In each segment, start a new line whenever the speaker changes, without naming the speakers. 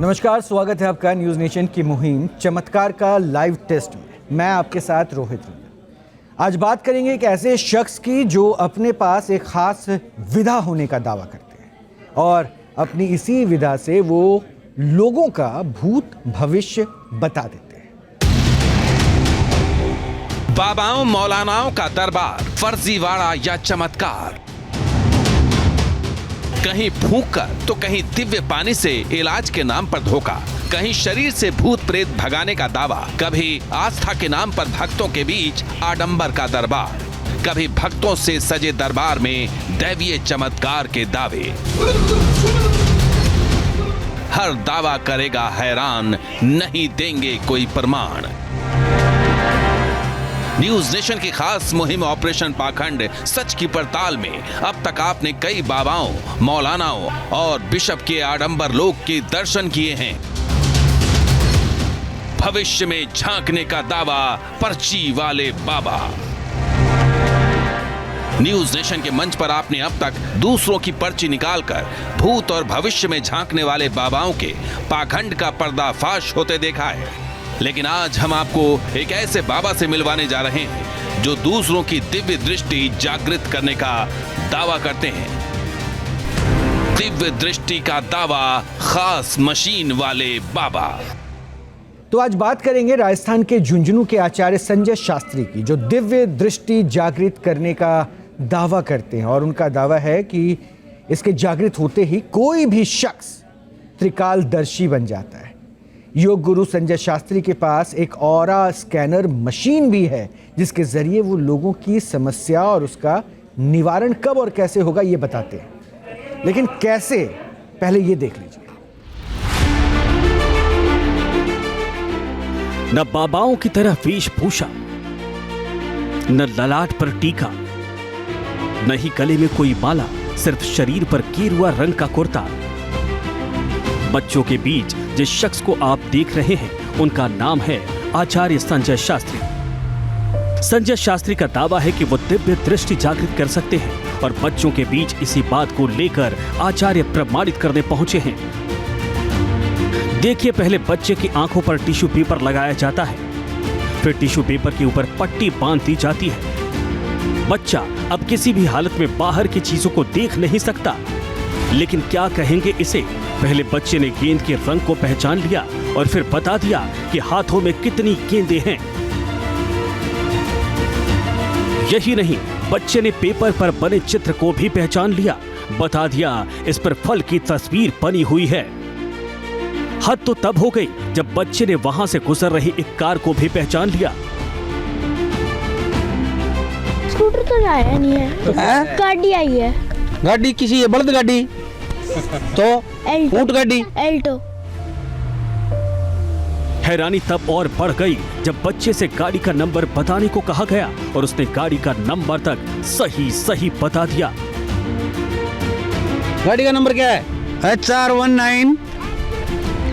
नमस्कार, स्वागत है आपका न्यूज़ नेशन की मुहिम चमत्कार का लाइव टेस्ट में। मैं आपके साथ रोहित हूँ। आज बात करेंगे एक ऐसे शख्स की जो अपने पास एक खास विधा होने का दावा करते हैं और अपनी इसी विधा से वो लोगों का भूत भविष्य बता देते हैं।
बाबाओं मौलानाओं का दरबार, फर्जीवाड़ा या चमत्कार, कहीं फूंक कर तो कहीं दिव्य पानी से इलाज के नाम पर धोखा, कहीं शरीर से भूत प्रेत भगाने का दावा, कभी आस्था के नाम पर भक्तों के बीच आडंबर का दरबार, कभी भक्तों से सजे दरबार में दैवीय चमत्कार के दावे। हर दावा करेगा हैरान, नहीं देंगे कोई प्रमाण। न्यूज नेशन की खास मुहिम ऑपरेशन पाखंड सच की पड़ताल में अब तक आपने कई बाबाओं, मौलानाओं और बिशप के आडंबर लोक के दर्शन किए हैं। भविष्य में झांकने का दावा, पर्ची वाले बाबा। न्यूज नेशन के मंच पर आपने अब तक दूसरों की पर्ची निकालकर भूत और भविष्य में झांकने वाले बाबाओं के पाखंड का पर्दाफाश होते देखा है, लेकिन आज हम आपको एक ऐसे बाबा से मिलवाने जा रहे हैं जो दूसरों की दिव्य दृष्टि जागृत करने का दावा करते हैं। दिव्य दृष्टि का दावा, खास मशीन वाले बाबा।
तो आज बात करेंगे राजस्थान के झुंझुनू के आचार्य संजय शास्त्री की, जो दिव्य दृष्टि जागृत करने का दावा करते हैं। और उनका दावा है कि इसके जागृत होते ही कोई भी शख्स त्रिकालदर्शी बन जाता है। योग गुरु संजय शास्त्री के पास एक ऑरा स्कैनर मशीन भी है, जिसके जरिए वो लोगों की समस्या और उसका निवारण कब और कैसे होगा ये बताते हैं। लेकिन कैसे, पहले ये देख लीजिए।
न बाबाओं की तरह वेशभूषा, न ललाट पर टीका, न ही गले में कोई माला, सिर्फ शरीर पर गेरुआ रंग का कुर्ता। बच्चों के बीच जिस शख्स को आप देख रहे हैं, उनका नाम है आचार्य संजय शास्त्री। संजय शास्त्री का दावा है कि वो दिव्य दृष्टि जागृत कर सकते हैं और बच्चों के बीच इसी बात को लेकर आचार्य प्रमाणित करने पहुंचे हैं। देखिए, पहले बच्चे की आंखों पर टिश्यू पेपर लगाया जाता है, फिर टिश्यू पेपर के ऊपर पट्टी बांध दी जाती है। बच्चा अब किसी भी हालत में बाहर की चीजों को देख नहीं सकता। लेकिन क्या कहेंगे इसे? पहले बच्चे ने गेंद के रंग को पहचान लिया और फिर बता दिया कि हाथों में कितनी गेंदें हैं। यही नहीं, बच्चे ने पेपर पर बने चित्र को भी पहचान लिया, बता दिया इस पर फल की तस्वीर बनी हुई है। हद तो तब हो गई जब बच्चे ने वहां से गुजर रही एक कार को भी पहचान लिया।
स्कूटर तो आया नहीं है, गाड़ी आई है।
गाड़ी किसी है? बलद गाड़ी तो ऊंट गाड़ी,
एल्टो।
हैरानी तब और बढ़ गई जब बच्चे से गाड़ी का नंबर बताने को कहा गया और उसने गाड़ी का नंबर तक सही बता दिया।
गाड़ी का नंबर क्या है? HR19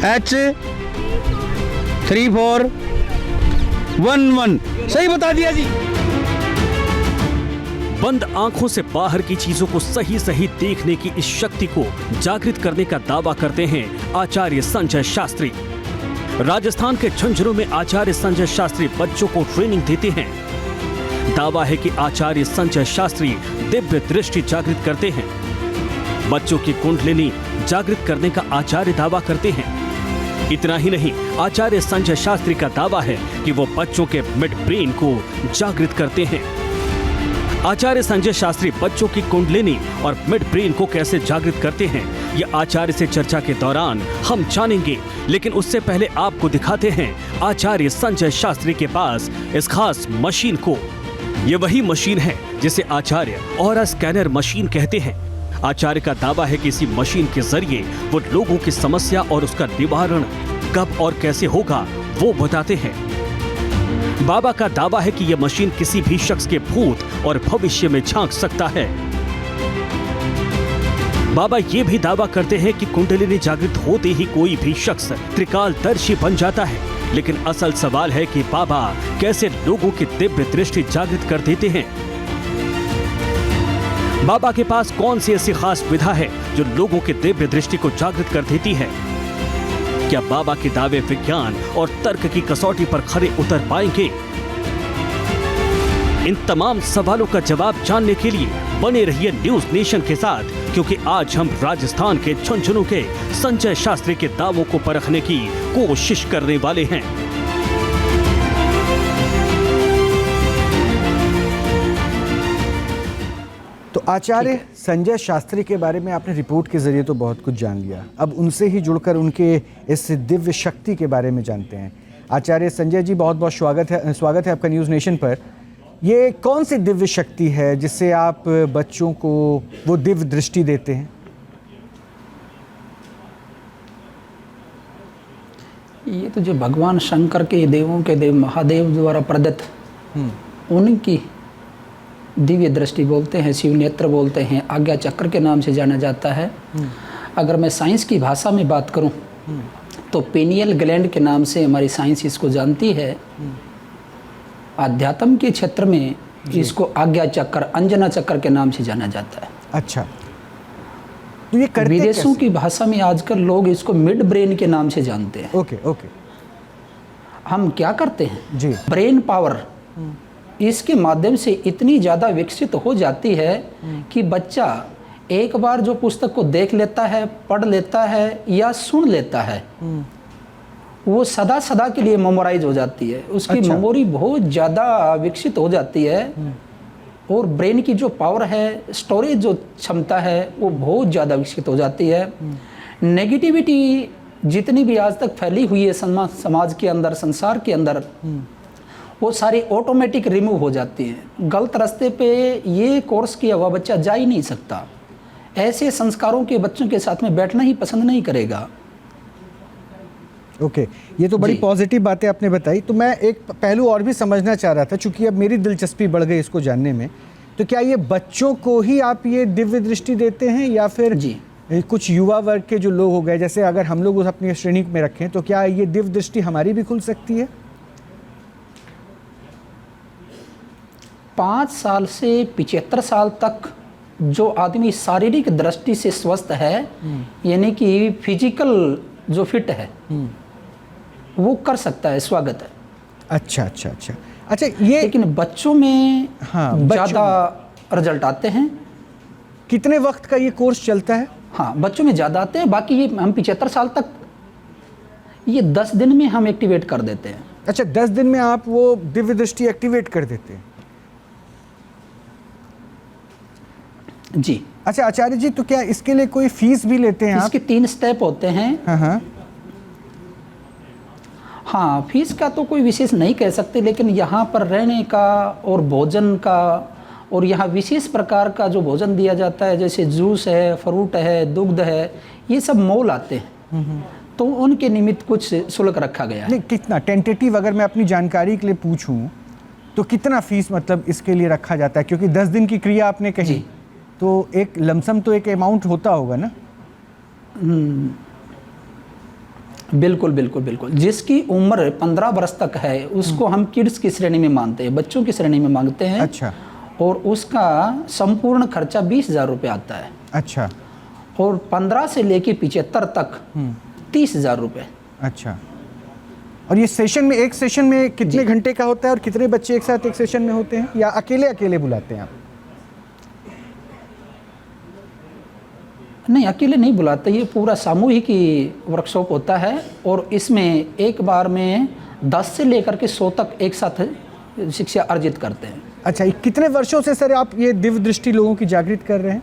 H3411। सही बता दिया जी।
बंद आंखों से बाहर की चीजों को सही देखने की इस शक्ति को जागृत करने का दावा करते हैं आचार्य संजय शास्त्री। राजस्थान के झुंझुनू में आचार्य संजय शास्त्री बच्चों को ट्रेनिंग देते हैं। दावा है कि आचार्य संजय शास्त्री दिव्य दृष्टि जागृत करते हैं। बच्चों की कुंडलिनी जागृत करने का आचार्य दावा करते हैं। इतना ही नहीं, आचार्य संजय शास्त्री का दावा है कि वो बच्चों के मिड ब्रेन को जागृत करते हैं। आचार्य संजय शास्त्री बच्चों की कुंडलिनी और मिड ब्रेन को कैसे जागृत करते हैं, ये आचार्य से चर्चा के दौरान हम जानेंगे। लेकिन उससे पहले आपको दिखाते हैं आचार्य संजय शास्त्री के पास इस खास मशीन को। ये वही मशीन है जिसे आचार्य ऑरा स्कैनर मशीन कहते हैं। आचार्य का दावा है कि इसी मशीन के जरिए वो लोगों की समस्या और उसका निवारण कब और कैसे होगा वो बताते हैं। बाबा का दावा है कि यह मशीन किसी भी शख्स के भूत और भविष्य में झांक सकता है। बाबा ये भी दावा करते हैं कि कुंडलिनी जागृत होते ही कोई भी शख्स त्रिकालदर्शी बन जाता है। लेकिन असल सवाल है कि बाबा कैसे लोगों की दिव्य दृष्टि जागृत कर देते हैं। बाबा के पास कौन सी ऐसी खास विधा है जो लोगों की दिव्य दृष्टि को जागृत कर देती है? क्या बाबा के दावे विज्ञान और तर्क की कसौटी पर खरे उतर पाएंगे? इन तमाम सवालों का जवाब जानने के लिए बने रहिए न्यूज नेशन के साथ, क्योंकि आज हम राजस्थान के झुंझुनू के संजय शास्त्री के दावों को परखने की कोशिश करने वाले हैं।
तो आचार्य संजय शास्त्री के बारे में आपने रिपोर्ट के जरिए तो बहुत कुछ जान लिया, अब उनसे ही जुड़कर उनके इस दिव्य शक्ति के बारे में जानते हैं। आचार्य संजय जी, बहुत बहुत स्वागत है आपका न्यूज़ नेशन पर। ये कौन सी दिव्य शक्ति है जिससे आप बच्चों को वो दिव्य दृष्टि देते हैं?
ये तो जो भगवान शंकर के देवों के देव महादेव द्वारा प्रदत्त उनकी दिव्य दृष्टि बोलते हैं, शिव नेत्र बोलते हैं, आज्ञा चक्र के नाम से जाना जाता है। अगर मैं साइंस की भाषा में बात करूं तो पेनियल ग्लैंड के नाम से हमारी साइंस इसको जानती है। आध्यात्म के क्षेत्र में इसको आज्ञा चक्र, अंजना चक्र के नाम से जाना जाता है।
अच्छा, तो ये करते
विदेशों
कैसे?
की भाषा में आजकल लोग इसको मिड ब्रेन के नाम से जानते हैं।
Okay okay.
हम क्या करते हैं
जी।
ब्रेन पावर इसके माध्यम से इतनी ज़्यादा विकसित हो जाती है कि बच्चा एक बार जो पुस्तक को देख लेता है, पढ़ लेता है या सुन लेता है, वो सदा सदा के लिए मेमोराइज हो जाती है। उसकी
अच्छा।
मेमोरी बहुत ज़्यादा विकसित हो जाती है और ब्रेन की जो पावर है, स्टोरेज जो क्षमता है, वो बहुत ज़्यादा विकसित हो जाती है। नेगेटिविटी जितनी भी आज तक फैली हुई है समाज के अंदर, संसार के अंदर, वो सारी ऑटोमेटिक रिमूव हो जाती है। गलत रास्ते पे ये कोर्स किया हुआ बच्चा जा ही नहीं सकता। ऐसे संस्कारों के बच्चों के साथ में बैठना ही पसंद नहीं करेगा।
ओके, ये तो बड़ी पॉजिटिव बातें आपने बताई। तो मैं एक पहलू और भी समझना चाह रहा था, चूंकि अब मेरी दिलचस्पी बढ़ गई इसको जानने में। तो क्या ये बच्चों को ही आप ये दिव्य दृष्टि देते हैं या फिर
जी
कुछ युवा वर्ग के जो लोग हो गए, जैसे अगर हम लोग उस अपनी श्रेणी में रखें, तो क्या ये दिव्य दृष्टि हमारी भी खुल सकती है?
5 साल से 75 साल तक जो आदमी शारीरिक दृष्टि से स्वस्थ है, यानी कि फिजिकल जो फिट है, वो कर सकता है, स्वागत है।
अच्छा अच्छा अच्छा अच्छा। ये
लेकिन बच्चों में ज़्यादा रिजल्ट आते हैं।
कितने वक्त का ये कोर्स चलता है?
हाँ, बच्चों में ज़्यादा आते हैं। बाकी ये हम 75 साल तक ये 10 दिन में हम एक्टिवेट कर देते हैं।
अच्छा, 10 दिन में आप वो दिव्य दृष्टि एक्टिवेट कर देते हैं?
जी।
अच्छा आचार्य जी, तो क्या इसके लिए कोई फीस भी लेते हैं आप?
इसके 3 स्टेप होते हैं।
हाँ।
हाँ, फीस का तो कोई विशेष नहीं कह सकते, लेकिन यहाँ पर रहने का और भोजन का, और यहाँ विशेष प्रकार का जो भोजन दिया जाता है, जैसे जूस है, फ्रूट है, दुग्ध है, ये सब मोल आते हैं, तो उनके निमित्त कुछ शुल्क रखा गया है।
नहीं, कितना टेंटेटिव अगर मैं अपनी जानकारी के लिए पूछूं तो कितना फीस मतलब इसके लिए रखा जाता है? क्योंकि 10 दिन की क्रिया आपने कही, तो एक लमसम तो एक अमाउंट होता होगा ना?
बिल्कुल बिल्कुल बिल्कुल। जिसकी उम्र 15 वर्ष तक है उसको हम किड्स की श्रेणी में मानते हैं, बच्चों की श्रेणी में मांगते हैं।
अच्छा।
और उसका संपूर्ण खर्चा 20,000 रुपये आता है।
अच्छा।
और 15 से लेके 75 तक 30,000 रुपये।
अच्छा। और ये सेशन में, एक सेशन में कितने घंटे का होता है और कितने बच्चे एक साथ एक सेशन में होते हैं, या अकेले अकेले बुलाते हैं आप?
नहीं, अकेले नहीं बुलाते, ये पूरा सामूहिक वर्कशॉप होता है। और इसमें एक बार में 10 से लेकर के 100 तक एक साथ शिक्षा अर्जित करते हैं।
अच्छा, ये कितने वर्षों से सर आप ये दिव्य दृष्टि लोगों की जागृत कर रहे हैं?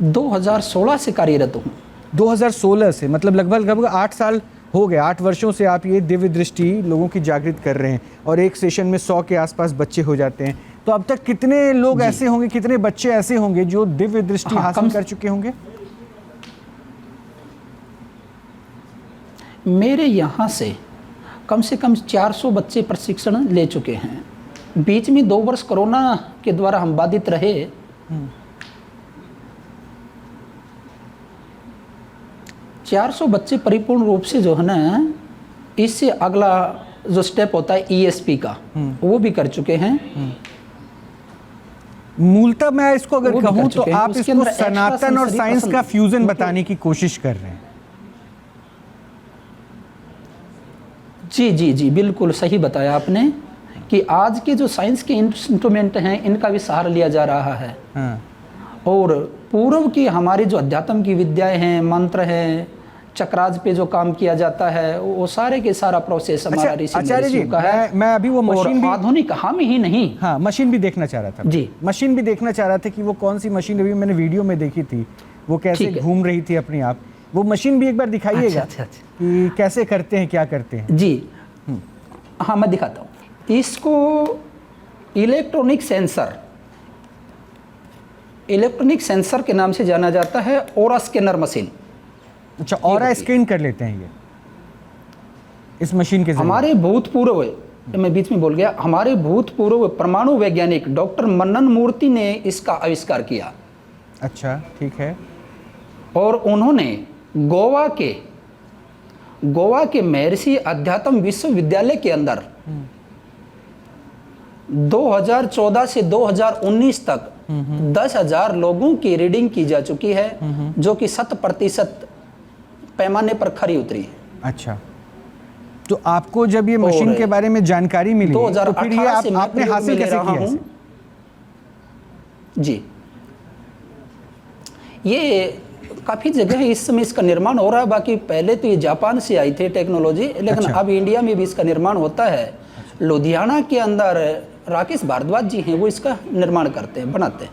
2016 से कार्यरत हूँ।
2016 से, मतलब लगभग 8 साल हो गए। 8 वर्षों से आप ये दिव्य दृष्टि लोगों की जागृत कर रहे हैं, और एक सेशन में 100 के आसपास बच्चे हो जाते हैं। तो अब तक कितने लोग ऐसे होंगे, कितने बच्चे ऐसे होंगे जो दिव्य दृष्टि हासिल कर चुके होंगे?
मेरे यहाँ से कम 400 बच्चे प्रशिक्षण ले चुके हैं। बीच में 2 वर्ष कोरोना के द्वारा हम बाधित रहे। 400 बच्चे परिपूर्ण रूप से जो है ना, इससे अगला जो स्टेप होता है ESP का, वो भी कर चुके हैं।
मूलतः मैं इसको अगर
वो भी
कहूं
कर
तो
चुके हैं।
आप
उसके
इसको
अंदर extra
सनातन और
sensory
साइंस
पसंद-
का फ्यूजन
उनके-
बताने की कोशिश कर रहे हैं।
जी जी जी, बिल्कुल सही बताया आपने कि आज के जो साइंस के इंस्ट्रूमेंट हैं इनका भी सहारा लिया जा रहा है।
हाँ।
और पूर्व की हमारी जो अध्यात्म की विद्याएं हैं, मंत्र हैं, चक्राज पे जो काम किया जाता है, वो सारे के सारा प्रोसेस हमारा
अच्छा,
ऋषि
आचार्य जी,
महर्षियों का है।
मैं अभी वो
और
मशीन भी
आधुनिक हम ही नहीं,
हाँ मशीन भी देखना चाह रहा था।
जी।
मशीन भी देखना चाह रहा था कि वो कौन सी मशीन, अभी मैंने वीडियो में देखी थी, वो कैसे
ठीक है।
घूम रही थी अपने आप। वो मशीन भी एक बार दिखाइएगा
अच्छा।
कि कैसे करते हैं, क्या करते हैं।
जी हाँ, मैं दिखाता हूँ इसको। इलेक्ट्रॉनिक सेंसर के नाम से जाना जाता है, ओरा स्कैनर मशीन।
अच्छा, ऑरा स्कैन कर लेते हैं ये इस मशीन के जरिए।
हमारे भूतपूर्व, मैं बीच में बोल गया, हमारे भूतपूर्व परमाणु वैज्ञानिक डॉक्टर मन्नन मूर्ति ने इसका आविष्कार किया।
अच्छा, ठीक है।
और उन्होंने गोवा के महर्षि अध्यात्म विश्वविद्यालय के अंदर 2014 से 2019 तक 10,000 लोगों की रीडिंग की जा चुकी है, जो कि 100% पैमाने पर खरी उतरी है।
अच्छा, तो आपको जब ये मशीन
और
के बारे में जानकारी मिली तो फिर ये
2018 से मैं
आपने
प्रयोग
हासिल
में ले
कैसे
रहा
किया
हूं।
इसे?
जी, ये काफ़ी जगह इस समय इसका निर्माण हो रहा है। बाकी पहले तो ये जापान से आई थी टेक्नोलॉजी, लेकिन
अच्छा।
अब इंडिया में भी इसका निर्माण होता है। लुधियाना के अंदर राकेश भारद्वाज जी हैं, वो इसका निर्माण करते हैं, बनाते हैं।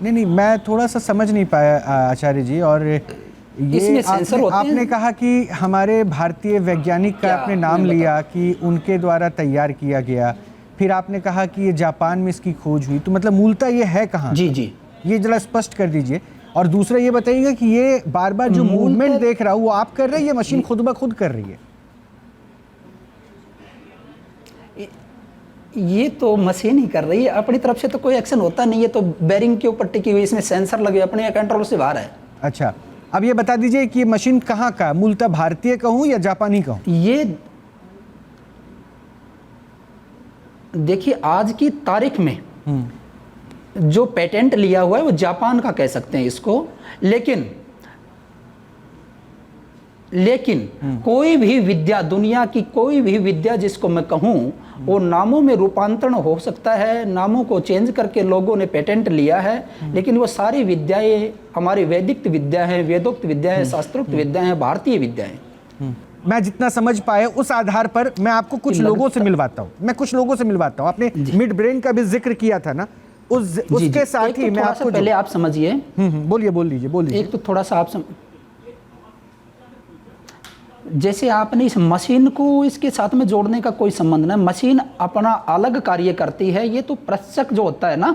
नहीं, मैं थोड़ा सा समझ नहीं पाया आचार्य जी। और ये
इसमें सेंसर होते हैं।
आपने कहा कि हमारे भारतीय वैज्ञानिक का
क्या
आपने नाम
मैं
लिया कि उनके द्वारा तैयार किया गया, फिर आपने कहा कि ये जापान में इसकी खोज हुई, तो मतलब मूलतः ये है कहाँ?
जी जी,
ये जरा स्पष्ट कर दीजिए। और दूसरा ये बताइएगा कि ये बार बार जो मूवमेंट देख रहा हूँ वो आप कर रहे हैं, ये मशीन खुद ब खुद कर रही है?
ये तो मशीन ही कर रही है, अपनी तरफ से तो कोई एक्शन होता नहीं है। तो बेरिंग के ऊपर टिकी हुई, इसमें सेंसर लगे, अपने कंट्रोल से बाहर है।
अच्छा, अब ये बता दीजिए कि ये मशीन कहाँ का, मूलतः भारतीय कहूँ या जापानी कहूँ?
ये देखिए, आज की तारीख में जो पेटेंट लिया हुआ है वो जापान का कह सकते हैं इसको, लेकिन कोई भी विद्या, दुनिया की कोई भी विद्या जिसको मैं कहूँ, वो नामों में रूपांतरण हो सकता है। नामों को चेंज करके लोगों ने पेटेंट लिया है, लेकिन वो सारी विद्याएं हमारी वैदिक विद्या है, वेदोक्त विद्या है, शास्त्रोक्त विद्या है, भारतीय विद्या है।
मैं जितना समझ पाया उस आधार पर मैं आपको कुछ लोगों से मिलवाता हूँ। आपने मिड ब्रेन का भी जिक्र किया था ना, उसके साथ ही मैं आपको
पहले आप समझिए।
बोल लीजिए।
एक तो थोड़ा सा आप जैसे आपने इस मशीन को इसके साथ में जोड़ने का कोई संबंध नहीं, मशीन अपना अलग कार्य करती है। ये तो प्रत्यक्ष जो होता है ना,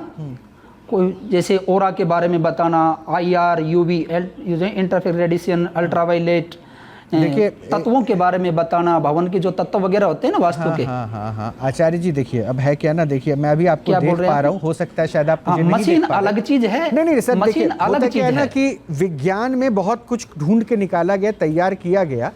कोई जैसे ओरा के बारे में बताना, IR, UV, interference radiation, ultraviolet, देखिए तत्वों के बारे में बताना, भवन के जो तत्व वगैरह होते हैं ना वास्तु के।
हाँ। आचार्य जी देखिए, अब है क्या ना, देखिए मैं अभी आपको देख पा रहा हूँ, हो सकता है शायद आप मुझे नहीं देख
मशीन
पा रहे।
अलग चीज है।
नहीं सर, देखिए
अलग चीज है
ना कि विज्ञान में बहुत कुछ ढूंढ के निकाला गया, तैयार किया गया,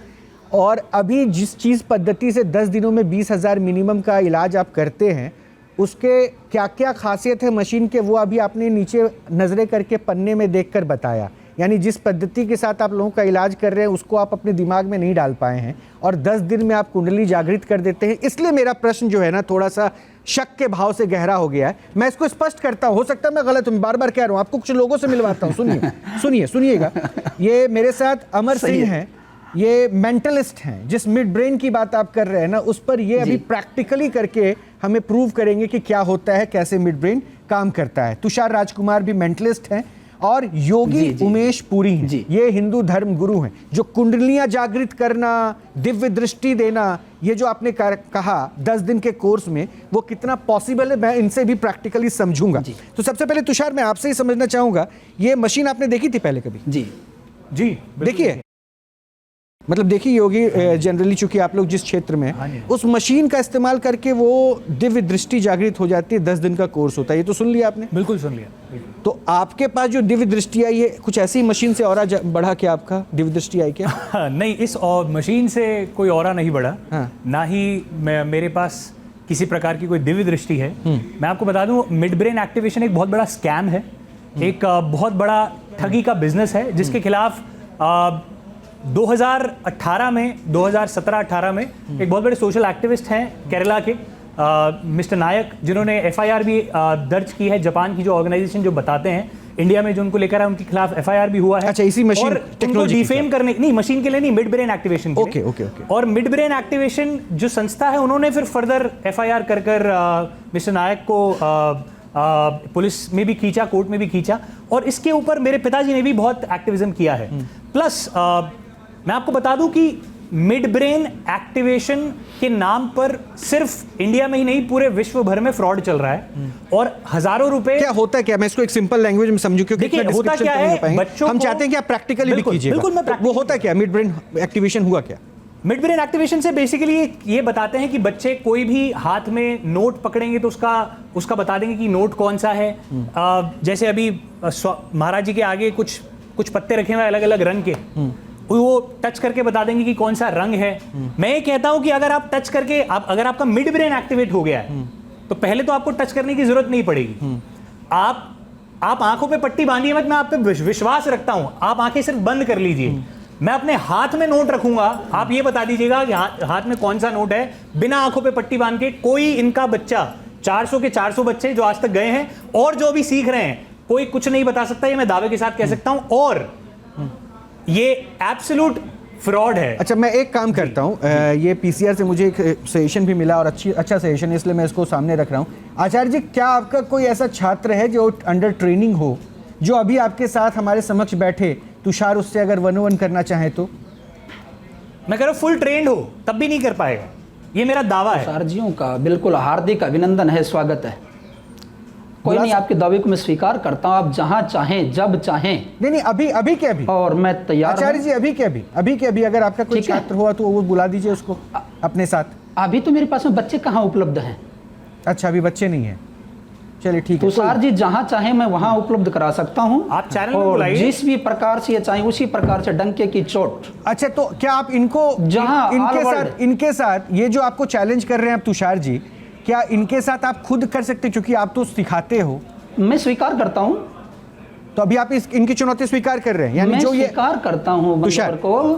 और अभी जिस चीज पद्धति से 10 दिनों में 20,000 मिनिमम का इलाज आप करते हैं, उसके क्या क्या खासियत है मशीन के, वो अभी आपने नीचे नजरें करके पन्ने में देखकर बताया। यानी जिस पद्धति के साथ आप लोगों का इलाज कर रहे हैं उसको आप अपने दिमाग में नहीं डाल पाए हैं, और 10 दिन में आप कुंडली जागृत कर देते हैं। इसलिए मेरा प्रश्न जो है ना थोड़ा सा शक के भाव से गहरा हो गया है। मैं इसको स्पष्ट करता हूं, हो सकता है मैं गलत हूं, बार बार कह रहा हूं, आपको कुछ लोगों से मिलवाता हूं। सुनिएगा। ये मेरे साथ अमर सिंह हैं, ये मेंटलिस्ट हैं। जिस मिड ब्रेन की बात आप कर रहे हैं ना, उस पर ये अभी प्रैक्टिकली करके हमें प्रूव करेंगे कि क्या होता है, कैसे मिड ब्रेन काम करता है। तुषार राजकुमार भी मेंटलिस्ट हैं, और योगी उमेश पुरी हैं, ये हिंदू धर्म गुरु हैं, जो कुंडलियां जागृत करना, दिव्य दृष्टि देना, ये जो आपने कहा 10 दिन के कोर्स में, वो कितना पॉसिबल है मैं इनसे भी प्रैक्टिकली समझूंगा। तो सबसे पहले तुषार, मैं आपसे ही समझना चाहूंगा, ये मशीन आपने देखी थी पहले कभी?
जी
देखिए, मतलब देखिए योगी, जनरली चूंकि आप लोग जिस क्षेत्र में हैं, उस मशीन का इस्तेमाल करके वो दिव्य दृष्टि जागृत हो जाती है। 10 दिन का कोर्स होता है, ये तो सुन लिया आपने?
बिल्कुल सुन लिया।
तो आपके पास जो दिव्य दृष्टि आई है, कुछ ऐसी मशीन से और बढ़ा के आपका दिव्य दृष्टि आई क्या?
नहीं, इस मशीन से कोई और नहीं बढ़ा।
हाँ।
ना ही मेरे पास किसी प्रकार की कोई दिव्य दृष्टि है। मैं आपको बता दूं, मिड ब्रेन एक्टिवेशन एक बहुत बड़ा स्कैम है, एक बहुत बड़ा ठगी का बिजनेस है, जिसके खिलाफ 2018 में 2017-18 में एक बहुत बड़े सोशल एक्टिविस्ट हैं केरला के मिस्टर नायक, जिन्होंने एफआईआर भी दर्ज की है। जापान की जो ऑर्गेनाइजेशन जो बताते हैं इंडिया में जो उनको लेकर है, उनके खिलाफ एफआईआर भी हुआ है।
अच्छा, इसी मशीन
और
टेक्नोलॉजी
डिफेम करने, नहीं मशीन के लिए नहीं, मिड ब्रेन एक्टिवेशन के लिए।
ओके।
और मिड ब्रेन एक्टिवेशन जो संस्था है, उन्होंने फिर फर्दर एफआईआर कर मिस्टर नायक को पुलिस में भी खींचा, कोर्ट में भी खींचा, और इसके ऊपर मेरे पिताजी ने भी बहुत एक्टिविज्म किया है। प्लस मैं आपको बता दूं कि मिड ब्रेन एक्टिवेशन के नाम पर सिर्फ इंडिया में ही नहीं, पूरे विश्व भर में फ्रॉड चल रहा है, और हजारों रुपए।
क्या होता है, क्या मैं इसको एक सिंपल लैंग्वेज में समझूं, क्योंकि
देखिए, होता क्या है, बच्चों
हम
को
चाहते हैं कि आप प्रैक्टिकली भी कीजिएगा।
बिल्कुल, मैं
वो होता क्या, मिड ब्रेन एक्टिवेशन हुआ क्या?
मिड ब्रेन एक्टिवेशन से बेसिकली ये बताते हैं कि बच्चे कोई भी हाथ में नोट पकड़ेंगे तो उसका बता देंगे कि नोट कौन सा है। जैसे अभी महाराज जी के आगे कुछ पत्ते रखे हुए अलग अलग रंग के, वो टच करके बता देंगे कि कौन सा रंग है। मैं ये कहता हूं कि अगर आप टच करके अगर आपका मिड ब्रेन एक्टिवेट हो गया है, तो पहले तो आपको टच करने की जरूरत नहीं पड़ेगी। आप आंखों पे पट्टी बांधिए मत, मैं आप पे विश्वास रखता हूं, आप आंखें सिर्फ बंद कर लीजिए। मैं अपने हाथ में नोट रखूंगा, आप ये बता दीजिएगा कि हाथ में कौन सा नोट है, बिना आंखों पे पट्टी बांध के। कोई इनका बच्चा, 400 के 400 बच्चे जो आज तक गए हैं और जो भी सीख रहे हैं, कोई कुछ नहीं बता सकता, ये मैं दावे के साथ कह सकता हूं, और ये एब्सोल्यूट फ्रॉड है।
अच्छा, मैं एक काम करता हूँ, ये पीसीआर से मुझे एक सजेशन भी मिला और अच्छा सजेशन है, इसलिए मैं इसको सामने रख रहा हूँ। आचार्य जी, क्या आपका कोई ऐसा छात्र है जो अंडर ट्रेनिंग हो, जो अभी आपके साथ हमारे समक्ष बैठे, तुषार उससे अगर 1-on-1 करना चाहे तो?
मैं कह रहा हूं फुल ट्रेंड हो तब भी नहीं कर पाएगा, ये मेरा दावा है।
तुषार का बिल्कुल हार्दिक अभिनंदन है, स्वागत है। कोई नहीं, आपके दावे को मैं स्वीकार करता हूं, आप जहां चाहें जब चाहें।
नहीं, अभी के अभी,
और मैं तैयार।
आचार्य जी, अभी के अभी अगर आपका कोई छात्र हुआ तो वो बुला दीजिए उसको अपने साथ।
अभी तो मेरे पास में बच्चे कहाँ उपलब्ध हैं।
अच्छा, अभी बच्चे नहीं है, चलिए ठीक है।
तुषार जी जहां चाहे मैं वहां उपलब्ध करा सकता हूं।
आप चैनल में
और
बुलाइए,
जिस भी प्रकार से चाहे उसी प्रकार से डंके की चोट।
अच्छा, तो क्या आप इनके साथ ये जो आपको चैलेंज कर रहे हैं आप तुषार जी, क्या इनके साथ आप खुद कर सकते, क्योंकि आप तो सिखाते हो?
मैं स्वीकार करता हूं।
तो अभी आप इनकी चुनौती स्वीकार कर रहे हैं, यानी जो ये
स्वीकार करता हूं तुषार को,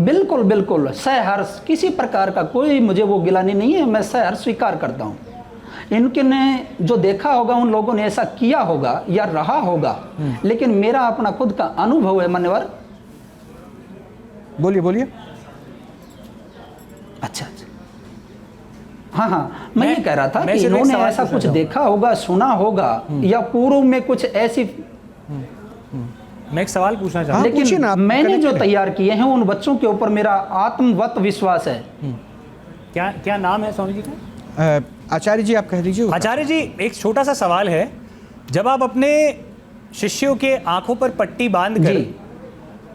बिल्कुल बिल्कुल सहर्ष, किसी प्रकार का कोई मुझे वो गिलानी नहीं है, मैं सहर्ष स्वीकार करता हूं। इनके ने जो देखा होगा, उन लोगों ने ऐसा किया होगा या रहा होगा, लेकिन मेरा अपना खुद का अनुभव है। मान्यवर,
बोलिए।
अच्छा, हाँ, मैं ये कह रहा था कि इन्होंने ऐसा कुछ देखा होगा, सुना होगा, या पूर्व में कुछ ऐसी।
मैं एक सवाल पूछना चाहता हूं,
लेकिन मैंने जो तैयार किए हैं उन बच्चों के ऊपर मेरा आत्मवत विश्वास है।
क्या नाम है स्वामी जी का?
आचार्य जी, आप कह दीजिए।
आचार्य जी, एक छोटा सा सवाल है। जब आप अपने शिष्यों के आंखों पर पट्टी बांधकर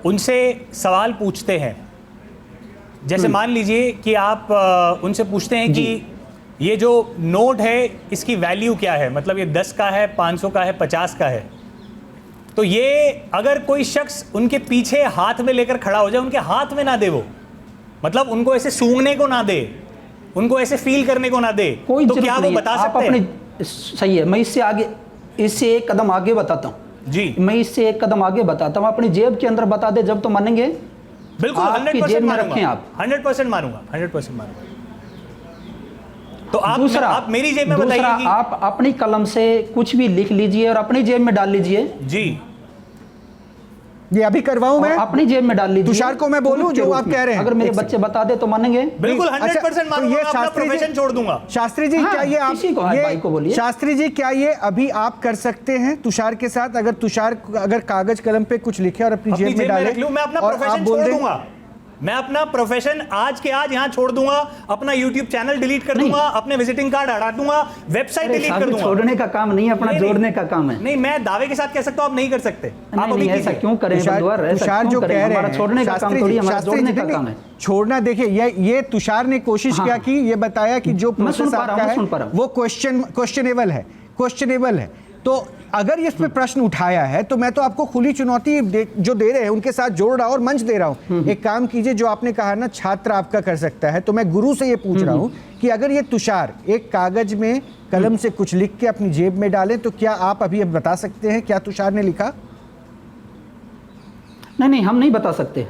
उनसे सवाल पूछते हैं, जैसे मान लीजिए कि आप उनसे पूछते हैं कि ये जो नोट है इसकी वैल्यू क्या है, मतलब ये 10 का है, 500 का है, 50 का है, तो ये अगर कोई शख्स उनके पीछे हाथ में लेकर खड़ा हो जाए, उनके हाथ में ना दे, वो मतलब उनको ऐसे सूंघने को ना दे, उनको ऐसे फील करने को ना दे, तो क्या वो बता सकते हैं?
सही है, मैं इससे एक कदम आगे बताता हूं
जी।
मैं इससे एक कदम आगे बताता हूं, अपनी जेब के अंदर बता दे जब तो मानेंगे।
बिल्कुल, 100% मानूंगा,
आप
100% मानूंगा, 100% मानूंगा। तो आप
दूसरा,
आप मेरी जेब में बताइए कि
आप अपनी कलम से कुछ भी लिख लीजिए और अपनी जेब में डाल लीजिए।
जी,
ये अभी करवाऊं मैं?
अपनी जेब में डाल लीजिए।
तुषार को मैं बोलूं जो आप कह रहे हैं?
अगर मेरे बच्चे बता दे तो मानेंगे।
बिल्कुल 100% मानूंगा, अपना प्रोफेशन छोड़ दूंगा।
शास्त्री जी, क्या ये आप
भाई को बोलिए।
शास्त्री जी, क्या ये अभी आप कर सकते हैं तुषार के साथ? अगर तुषार अगर कागज कलम पे कुछ लिखे और अपनी जेब में डाले,
मैं अपना प्रोफेशन छोड़ दूंगा, मैं अपना प्रोफेशन आज के आज यहां छोड़ दूंगा, अपना YouTube चैनल डिलीट कर दूंगा, अपने विजिटिंग कार्ड हटा दूंगा, वेबसाइट डिलीट कर दूंगा।
छोड़ने का काम नहीं, अपना जोड़ने का काम है।
नहीं, मैं दावे के साथ कह सकता हूं आप नहीं कर सकते। आप अभी
ऐसा क्यों करें?
तुषार जो कह रहे हैं,
छोड़ने का काम थोड़ी, हमारा जोड़ने का काम है।
छोड़ना, देखिए ये तुषार ने कोशिश किया कि ये बताया कि जो प्रोसेस आपका है वो क्वेश्चनेबल है। तो अगर इस पे प्रश्न उठाया है तो मैं तो आपको खुली चुनौती जो दे रहे हैं उनके साथ जोड़ रहा हूं और मंच दे रहा हूं। एक काम कीजिए, जो आपने कहा ना छात्र आपका कर सकता है, तो मैं गुरु से ये पूछ रहा हूं कि अगर ये तुषार एक कागज में कलम से कुछ लिख के अपनी जेब में डालें तो क्या आप अभी अब बता सकते हैं क्या तुषार ने लिखा?
नहीं, हम नहीं बता सकते।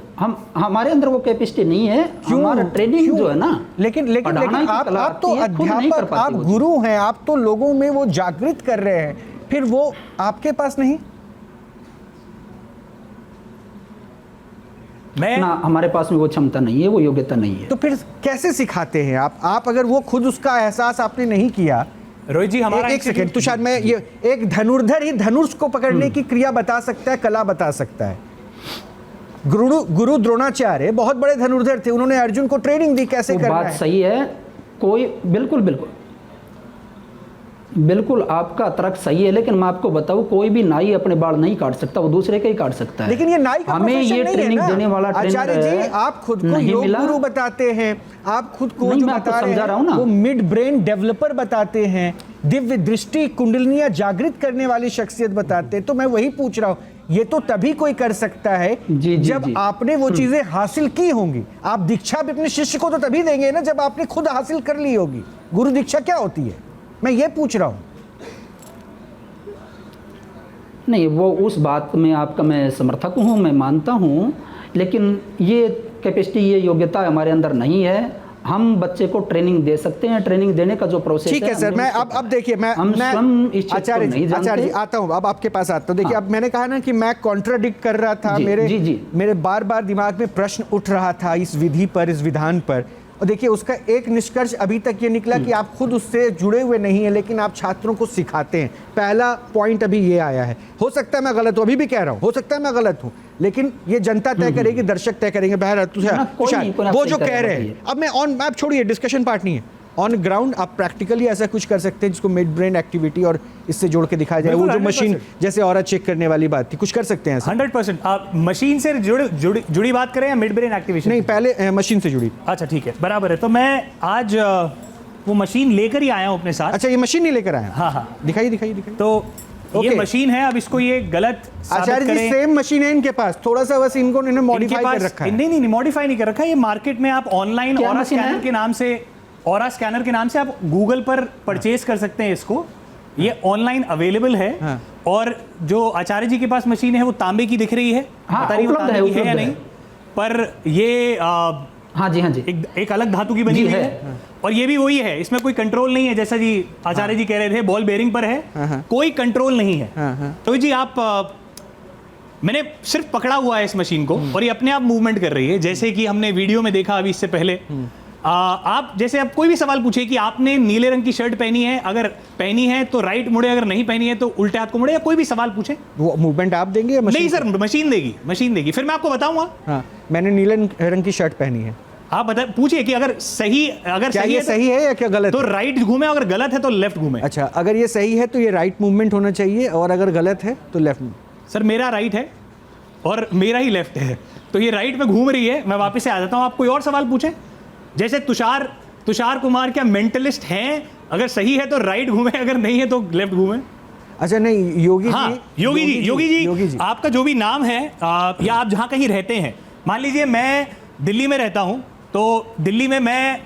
हमारे अंदर वो कैपेसिटी नहीं है। हमारा ट्रेनिंग जो है ना,
लेकिन आप तो अध्यापक, आप गुरु हैं, आप तो लोगों में वो जागृत कर रहे हैं, फिर वो आपके पास नहीं?
ना, हमारे पास में वो क्षमता नहीं है, वो योग्यता नहीं है।
तो फिर कैसे सिखाते हैं आप अगर वो खुद उसका एहसास आपने नहीं किया?
रोहित जी, हमारा
एक सेकंड तुषार, मैं ये एक धनुर्धर ही धनुष को पकड़ने की क्रिया बता सकता है, कला बता सकता है। गुरु द्रोणाचार्य बहुत बड़े धनुर्धर थे, उन्होंने अर्जुन को ट्रेनिंग दी कैसे करना है।
बात सही है, कोई बिल्कुल आपका तर्क सही है, लेकिन मैं आपको बताऊं, कोई भी नाई अपने बाल नहीं काट सकता, वो दूसरे के ही काट सकता है।
लेकिन ये नाई का
हमें ये ट्रेनिंग देने वाला
आचार्य जी, आप खुद को योग गुरु बताते हैं, आप खुद को जो बता रहे हैं वो मिड ब्रेन डेवलपर बताते हैं, दिव्य दृष्टि कुंडलिनियां जागृत करने वाली शख्सियत बताते हैं। तो मैं वही पूछ रहा हूँ, ये तो तभी कोई कर सकता है जब आपने वो चीजें हासिल की होंगी। आप दीक्षा भी अपने शिष्य को तो तभी देंगे ना जब आपने खुद हासिल कर ली होगी। गुरु दीक्षा क्या होती है, मैं ये पूछ रहा हूं।
नहीं, वो उस बात में आपका मैं समर्थक हूं, मैं मानता हूं, लेकिन ये कैपेसिटी, ये योग्यता हमारे अंदर नहीं है। हम बच्चे को ट्रेनिंग दे सकते हैं, ट्रेनिंग देने का जो प्रोसेस है।
ठीक है सर, मैं अब देखिए, मैं आचार्य जी आता हूं, अब आपके पास आता हूं। देखिए, अब मैंने कहा ना कि मैं कॉन्ट्राडिक्ट कर रहा था, मेरे बार बार दिमाग में प्रश्न उठ रहा था इस विधि पर, इस विधान पर, और देखिए उसका एक निष्कर्ष अभी तक ये निकला कि आप खुद उससे जुड़े हुए नहीं हैं, लेकिन आप छात्रों को सिखाते हैं। पहला पॉइंट अभी ये आया है। हो सकता है मैं गलत हूं, अभी भी कह रहा हूं, हो सकता है मैं गलत हूं, लेकिन ये जनता तय करेगी, दर्शक तय करेंगे। बहरहाल वो जो कह रहे हैं, अब मैं आप छोड़िए, डिस्कशन पार्ट नहीं है, ऑन ग्राउंड आप प्रैक्टिकली ऐसा कुछ कर सकते हैं जिसको मिड ब्रेन एक्टिविटी और इससे जोड़ के दिखाया जाए। वो जो मशीन जैसे ऑरा चेक करने वाली बात थी, कुछ कर सकते हैं
100%। आप मशीन से जुड़ी बात करें या मिड ब्रेन एक्टिवेशन?
नहीं, पहले मशीन से जुड़ी।
अच्छा ठीक है, बराबर है। तो मैं आज वो मशीन लेकर ही आया हूं अपने साथ।
अच्छा, ये मशीन नहीं लेकर आया?
हाँ,
दिखाइए।
तो ये मशीन है, अब इसको ये गलत
आचार्य जी, सेम मशीन है इनके पास, थोड़ा सा बस इनको मॉडिफाई कर रखा है।
नहीं, मॉडिफाई नहीं कर रखा है। ये मार्केट में आप ऑनलाइन ऑरा स्कैनर के नाम से आप गूगल पर परचेज कर सकते हैं इसको। ये ऑनलाइन अवेलेबल है। हाँ। और जो आचार्य जी के पास मशीन है वो तांबे की दिख रही है, पता नहीं वो तांबे की है या नहीं, पर ये
हाँ जी
एक अलग धातु की बनी हुई है। और ये भी वही है, इसमें कोई कंट्रोल नहीं है, जैसा जी आचार्य जी कह रहे थे, बॉल बेयरिंग पर है, कोई कंट्रोल नहीं है। तो जी मैंने सिर्फ पकड़ा हुआ है इस मशीन को और ये अपने आप मूवमेंट कर रही है, जैसे कि हमने वीडियो में देखा अभी इससे पहले। आप जैसे आप कोई भी सवाल पूछे कि आपने नीले रंग की शर्ट पहनी है, अगर पहनी है तो राइट मुड़े, अगर नहीं पहनी है तो उल्टे हाथ को मुड़े, या कोई भी सवाल पूछे, वो
मूवमेंट आप देंगे या मशीन?
नहीं सर, मशीन देगी। फिर मैं आपको बताऊंगा।
हाँ, मैंने नीले रंग की शर्ट पहनी है।
आप पूछिए कि अगर सही है
या क्या गलत
तो राइट घूमे, अगर गलत है तो लेफ्ट घूमे।
अच्छा, अगर ये सही है तो ये राइट मूवमेंट होना चाहिए, और अगर गलत है तो लेफ्ट।
सर मेरा राइट है और मेरा ही लेफ्ट है, तो ये राइट में घूम रही है। मैं वापस से आ जाता हूँ, आप कोई और सवाल पूछे। जैसे तुषार कुमार क्या मेंटलिस्ट हैं? अगर सही है तो राइट घूमे, अगर नहीं है तो लेफ्ट घूमे।
अच्छा, नहीं योगी
जी, आपका जो भी नाम है या आप जहाँ कहीं रहते हैं, मान लीजिए मैं दिल्ली में रहता हूँ, तो दिल्ली में मैं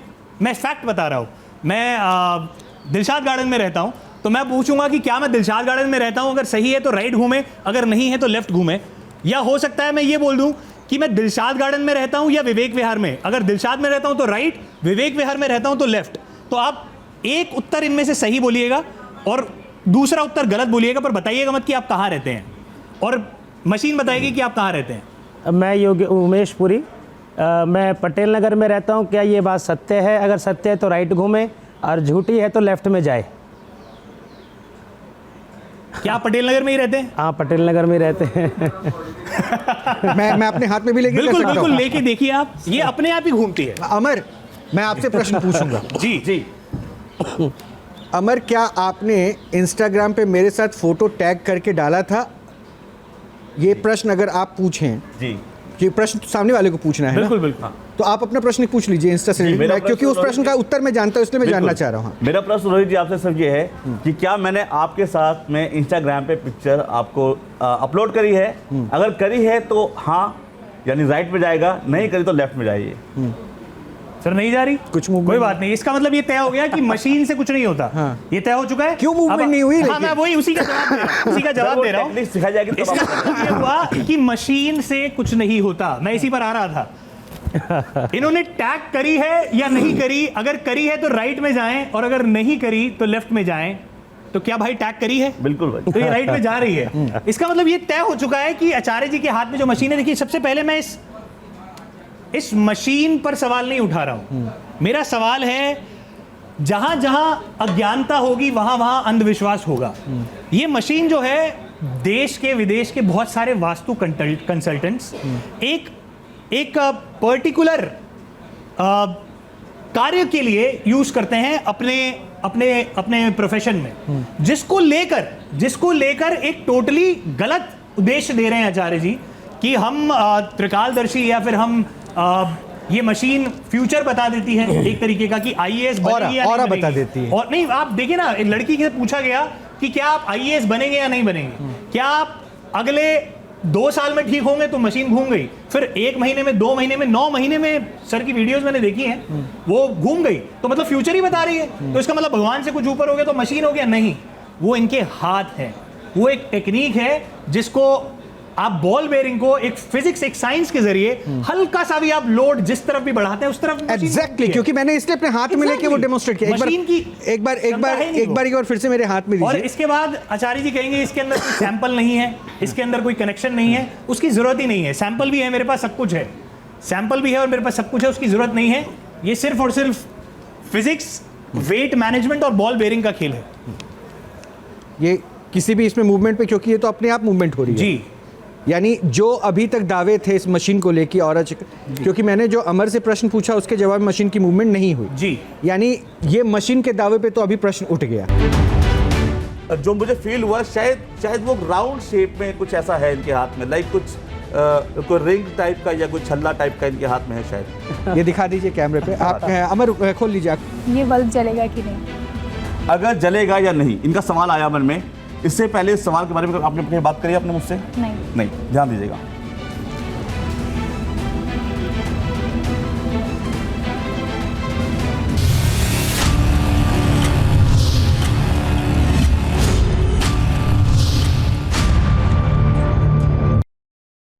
फैक्ट बता रहा हूँ, मैं दिलशाद गार्डन में रहता हूँ, तो मैं पूछूंगा कि क्या मैं दिलशाद गार्डन में रहता हूँ, अगर सही है तो राइट घूमे, अगर नहीं है तो लेफ्ट घूमे। या हो सकता है मैं ये बोल दूं कि मैं दिलशाद गार्डन में रहता हूं या विवेक विहार में, अगर दिलशाद में रहता हूं तो राइट, विवेक विहार में रहता हूं तो लेफ्ट। तो आप एक उत्तर इनमें से सही बोलिएगा और दूसरा उत्तर गलत बोलिएगा, पर बताइएगा मत कि आप कहाँ रहते हैं, और मशीन बताएगी कि आप कहाँ रहते हैं।
मैं योगी उमेश पुरी, मैं पटेल नगर में रहता हूं। क्या ये बात सत्य है? अगर सत्य है तो राइट घूमे, और झूठी है तो लेफ्ट में जाए।
क्या आप पटेल नगर में ही रहते हैं?
हाँ, पटेल नगर में रहते हैं।
मैं अपने हाथ में भी लेके
बिल्कुल लेके देखिए आप, ये अपने आप ही घूमती है।
अमर, मैं आपसे प्रश्न पूछूंगा।
जी
अमर, क्या आपने इंस्टाग्राम पे मेरे साथ फोटो टैग करके डाला था? ये प्रश्न अगर आप पूछें जी, ये प्रश्न तो सामने वाले को पूछना है।
बिल्कुल।
तो आप अपना प्रश्न पूछ लीजिए इंस्टा से, क्योंकि उस प्रश्न का उत्तर मैं जानता हूं, इसलिए मैं जानना चाह रहा हूं।
मेरा प्रश्न रोहित जी आपसे सिर्फ ये है कि क्या मैंने आपके साथ में इंस्टाग्राम पे पिक्चर आपको अपलोड करी है? अगर करी है तो हाँ यानी राइट में जाएगा, नहीं करी तो लेफ्ट में जाइए।
सर नहीं जा रही,
कुछ movement
कोई बात नहीं। इसका मतलब ये तय हो गया कि मशीन से कुछ नहीं होता।
हाँ।
ये तय हो चुका है।
क्यों movement नहीं हुई
हाँ,
लेकिन?
मैं वही उसी का जवाब दे रहा हूँ, उसी का जवाब दे रहा हूँ।
टेक्निक सिखाई जाएगी तो
इसका मतलब ये हुआ कि मशीन से कुछ नहीं होता। मैं इसी पर आ रहा था। इन्होंने टैग करी है या नहीं करी? अगर करी है तो राइट में जाएं, और अगर नहीं करी तो लेफ्ट में जाएं। तो क्या भाई टैग करी है?
बिल्कुल भाई।
तो ये राइट में जा रही है। इसका मतलब ये तय हो चुका है कि आचार्य जी के हाथ में जो मशीन है, देखिए सबसे पहले मैं इस मशीन पर सवाल नहीं उठा रहा हूं। मेरा सवाल है, जहां जहां अज्ञानता होगी वहां वहां अंधविश्वास होगा। ये मशीन जो है, देश के विदेश के बहुत सारे वास्तु कंसल्टेंट्स एक पर्टिकुलर कार्य के लिए यूज करते हैं अपने प्रोफेशन में, जिसको लेकर एक टोटली गलत उद्देश्य दे रहे हैं आचार्य जी कि हम त्रिकालदर्शी, या फिर हम ये मशीन फ्यूचर बता देती है एक तरीके का कि आईएएस बनेगी या नहीं
बता
बनेगी।
देती है।
और नहीं, आप देखिए ना, एक लड़की से पूछा गया कि क्या आप आईएएस बनेंगे या नहीं बनेंगे, क्या आप अगले 2 साल में ठीक होंगे, तो मशीन घूम गई। फिर 1 महीने में, 2 महीने में, 9 महीने में, सर की वीडियोस मैंने देखी हैं, वो घूम गई। तो मतलब फ्यूचर ही बता रही है। तो इसका मतलब भगवान से कुछ ऊपर हो गया तो मशीन हो गया? नहीं, वो इनके हाथ है। वो एक टेक्निक है जिसको आप बॉल बेयरिंग को एक फिजिक्स, एक साइंस के जरिए हल्का सा भी आप लोड जिस तरफ भी बढ़ाते हैं उस तरफ
एग्जैक्टली, क्योंकि मैंने इसलिए अपने हाथ में लेके वो डेमोस्ट्रेट किया। एक बार फिर से मेरे हाथ में
और
दीजिए।
इसके बाद आचार्य जी कहेंगे इसके अंदर कोई सैंपल नहीं है, इसके अंदर कोई कनेक्शन नहीं है, उसकी जरूरत ही नहीं है। सैंपल भी है मेरे पास, सब कुछ है, सैंपल भी है और मेरे पास सब कुछ है, उसकी जरूरत नहीं है। ये सिर्फ और सिर्फ फिजिक्स, वेट मैनेजमेंट और बॉल बेयरिंग का खेल है।
ये किसी भी इसमें मूवमेंट पे, क्योंकि ये तो अपने आप मूवमेंट हो रही है
जी।
यानी जो अभी तक दावे थे इस मशीन को लेके, और क्योंकि मैंने जो अमर से प्रश्न पूछा उसके जवाब में मशीन की मूवमेंट नहीं हुई
जी,
यानी ये मशीन के दावे पे तो अभी प्रश्न उठ गया।
जो मुझे फील हुआ, शायद वो राउंड शेप में कुछ ऐसा है इनके हाथ में, लाइक कुछ कोई रिंग टाइप का या कोई छल्ला टाइप का इनके हाथ में है शायद।
ये दिखा दीजिए कैमरे पे आप। अमर खोल लीजिए आप।
ये बल्ब जलेगा कि नहीं?
अगर जलेगा या नहीं, इनका सवाल आया मन में। इससे पहले इस सवाल के बारे में आपने बात करी आपने मुझसे?
नहीं।
ध्यान दीजिएगा।